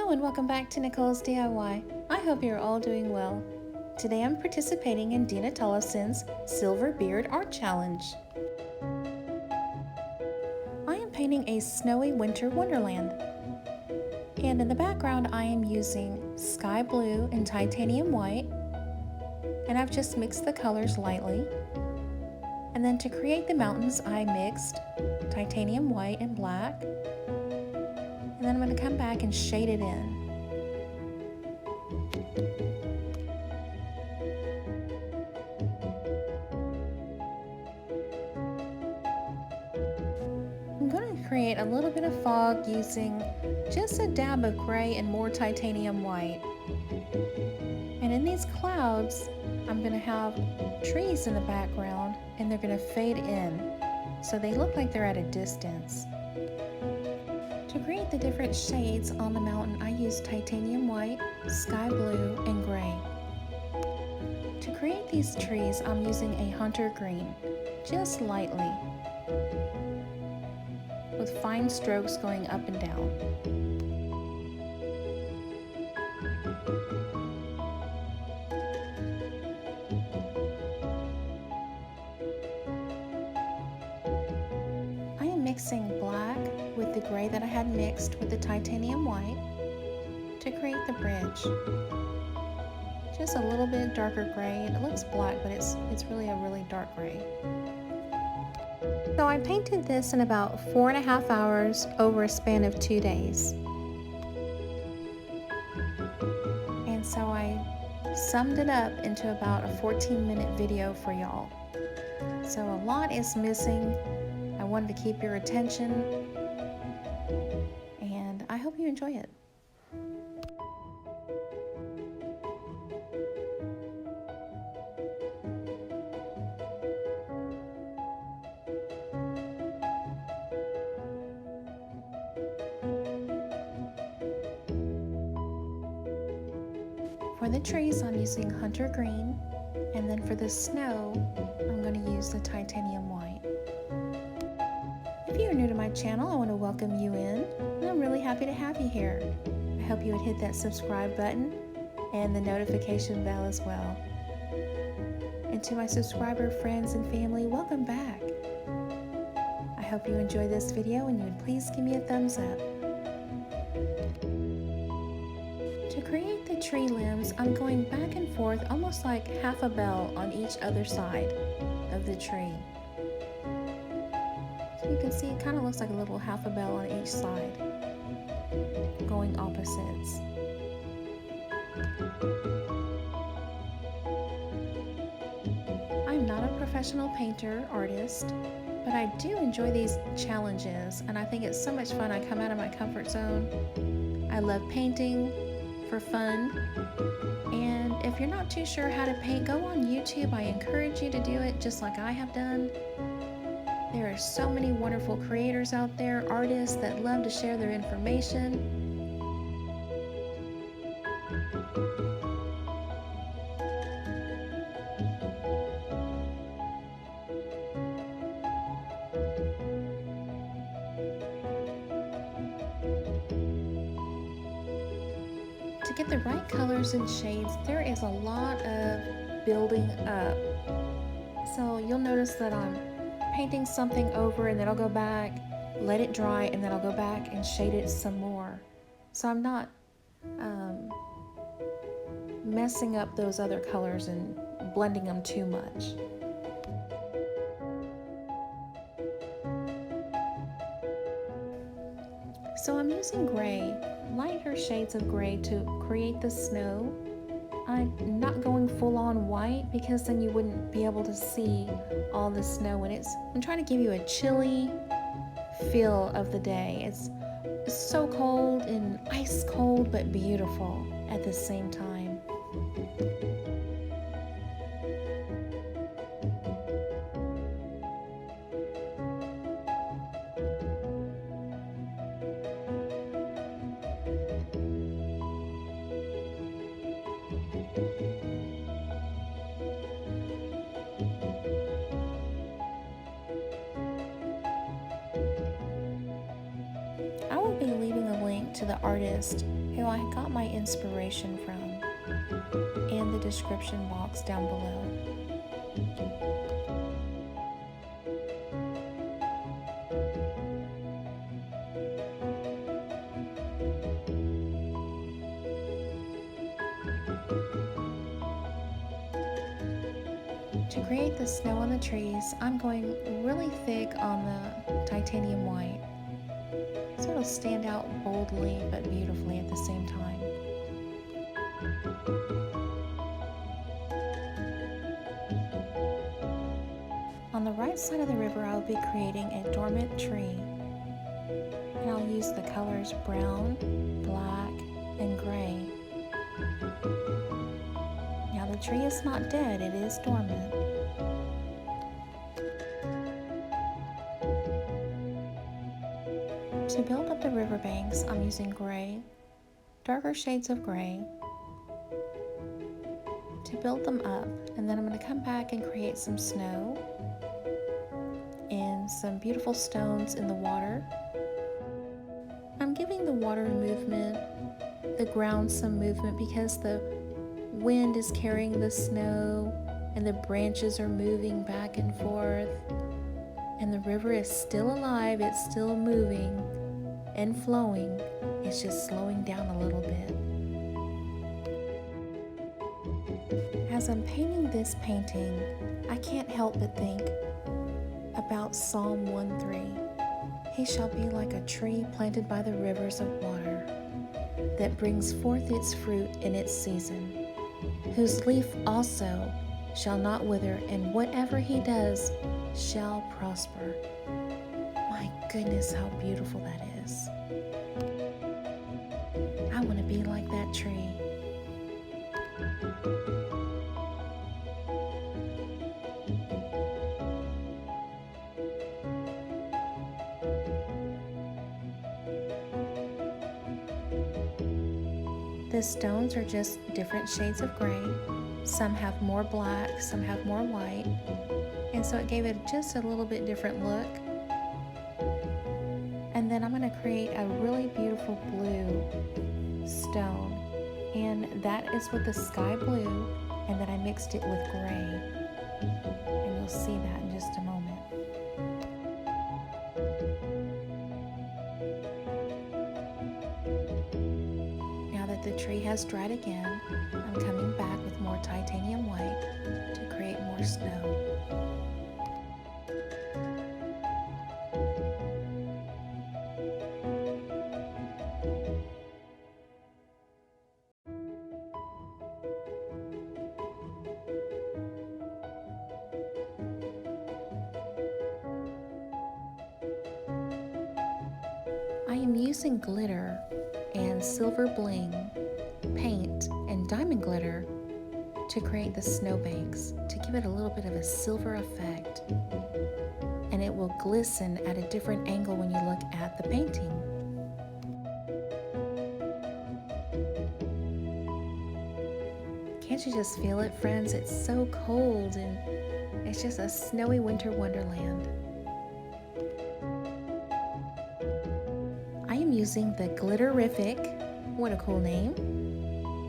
Hello and welcome back to Nicole's DIY. I hope you're all doing well. Today I'm participating in Dina Tollison's Silver Beard Art Challenge. I am painting a Snowy Winter Wonderland. And in the background I am using sky blue and titanium white. And I've just mixed the colors lightly. And then to create the mountains I mixed titanium white and black. And then I'm going to come back and shade it in. I'm going to create a little bit of fog using just a dab of gray and more titanium white. And in these clouds, I'm going to have trees in the background and they're going to fade in so they look like they're at a distance. To create the different shades on the mountain, I used titanium white, sky blue, and gray. To create these trees, I'm using a hunter green, just lightly, with fine strokes going up and down. I am mixing black with the gray that I had mixed with the titanium white to create the bridge. Just a little bit darker gray, and it looks black, but it's really a really dark gray. So I painted this in about 4.5 hours over a span of 2 days. And so I summed it up into about a 14-minute video for y'all. So a lot is missing. I wanted to keep your attention, and I hope you enjoy it. For the trees, I'm using hunter green, and then for the snow, I'm going to use the titanium white. If you are new to my channel, I want to welcome you in, and I'm really happy to have you here. I hope you would hit that subscribe button and the notification bell as well. And to my subscriber friends and family, welcome back. I hope you enjoy this video and you would please give me a thumbs up. To create the tree limbs, I'm going back and forth almost like half a bell on each other side of the tree. So you can see it kind of looks like a little half a bell on each side, going opposites. I'm not a professional painter, artist, but I do enjoy these challenges, and I think it's so much fun. I come out of my comfort zone. I love painting for fun, and if you're not too sure how to paint, go on YouTube. I encourage you to do it just like I have done. There are so many wonderful creators out there, artists that love to share their information. To get the right colors and shades, there is a lot of building up. So you'll notice that I'm painting something over and then I'll go back, let it dry, and then I'll go back and shade it some more. So I'm not messing up those other colors and blending them too much. So I'm using gray, lighter shades of gray to create the snow. I'm not going full on white because then you wouldn't be able to see all the snow, and I'm trying to give you a chilly feel of the day. It's so cold and ice cold but beautiful at the same time. I will be leaving a link to the artist who I got my inspiration from in the description box down below. To create the snow on the trees, I'm going really thick on the titanium white, so it'll stand out boldly but beautifully at the same time. On the right side of the river, I'll be creating a dormant tree, and I'll use the colors brown, black, and gray. Now the tree is not dead, it is dormant. To build up the riverbanks, I'm using gray, darker shades of gray, to build them up, and then I'm going to come back and create some snow and some beautiful stones in the water. I'm giving the water movement, the ground some movement, because the wind is carrying the snow and the branches are moving back and forth, and the river is still alive, it's still moving and flowing, it's just slowing down a little bit. As I'm painting this painting, I can't help but think about Psalm 1:3. He shall be like a tree planted by the rivers of water, that brings forth its fruit in its season, whose leaf also shall not wither, and whatever he does shall prosper. My goodness, how beautiful that is. I want to be like that tree. The stones are just different shades of gray. Some have more black, some have more white, and so it gave it just a little bit different look. And then I'm going to create a really beautiful blue stone, and that is with the sky blue, and then I mixed it with gray, and you'll see that in just a moment. Now that the tree has dried again, I'm coming back with more titanium white to create more snow. I am using glitter and silver bling, paint, and diamond glitter to create the snowbanks, to give it a little bit of a silver effect. And it will glisten at a different angle when you look at the painting. Can't you just feel it, friends? It's so cold and it's just a snowy winter wonderland. I am using the Glitterific, what a cool name,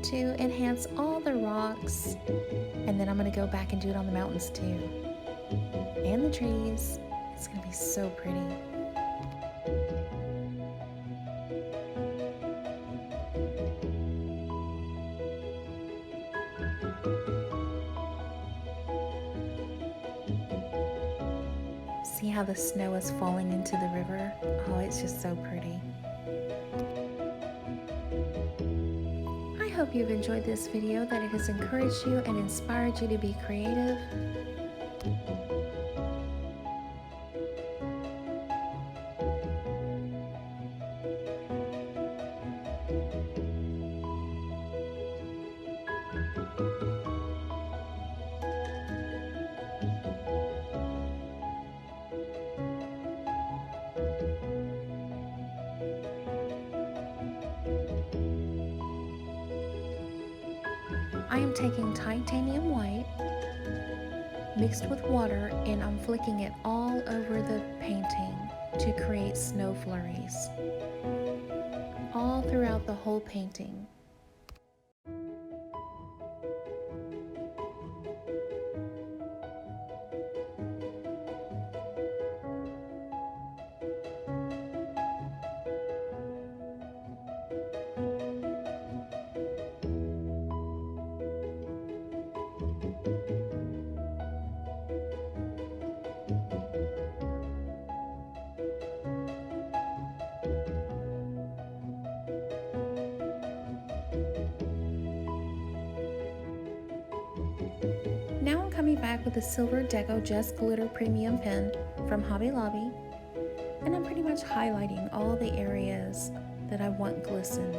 to enhance all the rocks, and then I'm going to go back and do it on the mountains too, and the trees. It's going to be so pretty. See how the snow is falling into the river? Oh, it's just so pretty. I hope you've enjoyed this video, that it has encouraged you and inspired you to be creative. I am taking titanium white mixed with water, and I'm flicking it all over the painting to create snow flurries. All all throughout the whole painting. Now I'm coming back with a silver Deco Just Glitter Premium pen from Hobby Lobby, and I'm pretty much highlighting all the areas that I want glistened.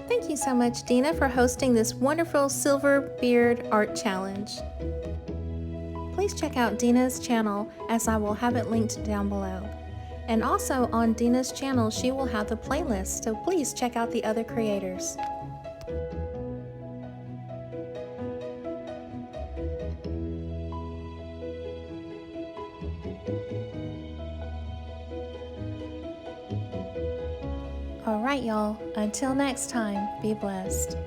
Thank you so much, Dina, for hosting this wonderful Silver Beard Art Challenge. Please check out Dina's channel, as I will have it linked down below. And also on Dina's channel, she will have the playlist, so please check out the other creators. Alright y'all, until next time, be blessed.